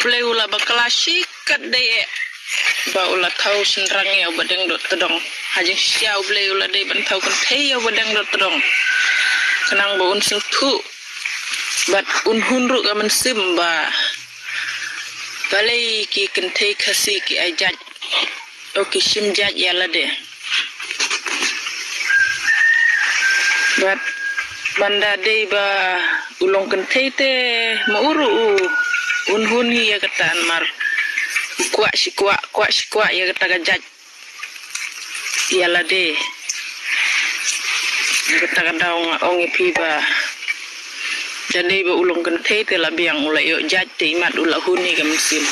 Blay ula baklasik kat daya ba ula tau senrang ya badeng dot tedong hajing siau blay ula dai ban tau kan thei ya badeng dot tedong kenang ba un tu bat un hunru ka man simba balai ki kan thei khasi ki ajat o ki simjat ya la de bat banda dei ba ulong kan thei te mauru un ya katan mar kuak si kuak ya kata gajat ya la de kata kadaung ongi piba jadi ba ulong kan thei te la biang ula yo jat te mat ula huni ka musim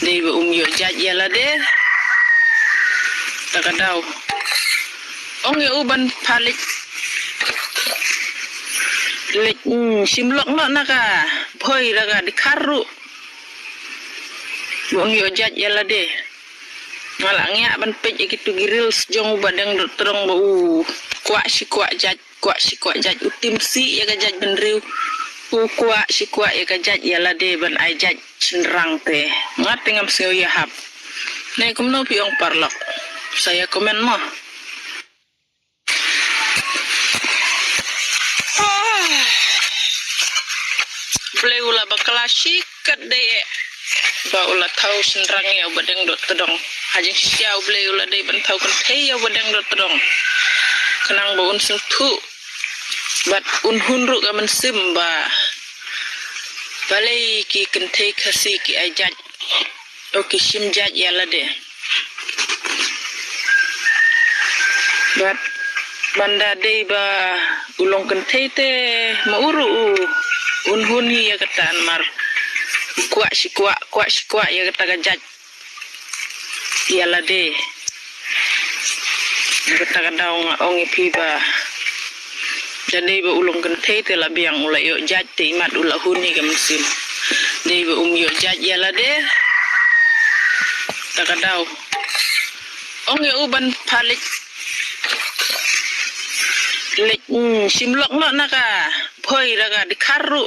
dei ba yo jat ya la de takadau ongi uban palik lek simlok no naka phoi raga dikaru bong yo jat yala de malangnya ban pej gitu giril jong badang terong bau kuak si kuak jat utim si ya gajat benriu kuak si kuak ya gajat yala de ban ai jat cenderang te ngat ngam seo ya hap nei kumno piong parlok saya komen mo blay ula baklasik kat daya ba ula tau senrang ya badeng dot tedong hajing siau blay ula dai ban tau kan thei ya badeng dot tedong kenang ba un tu bat un hunru ka man simba balai ki kan thei khasi ki ajat o ki simjat ya la de bat banda dei ba ulong kan thei te mauru un huni ya katan mar kuak si kuak ya kata gajat ya la de kata kadaung ongi piba jadi ba ulong kan thei te la biang ula yo jat te mat ula huni ka musim dei ba yo jat ya la de takadau ongi uban palik lek simlok no naka phoi raga dikaru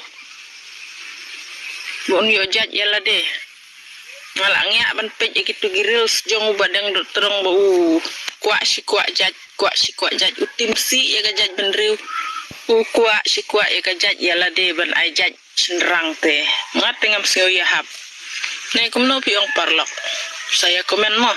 bon yo jat ya la de malangnya ban pej gitu giril jong badang dot terong bau kuak si kuak jat utim si ya gajat benriu kuak si kuak ya gajat ya la de ban ai jat cenderang te ngat ngam seo ya hap nei kumno piong parlok saya komen mo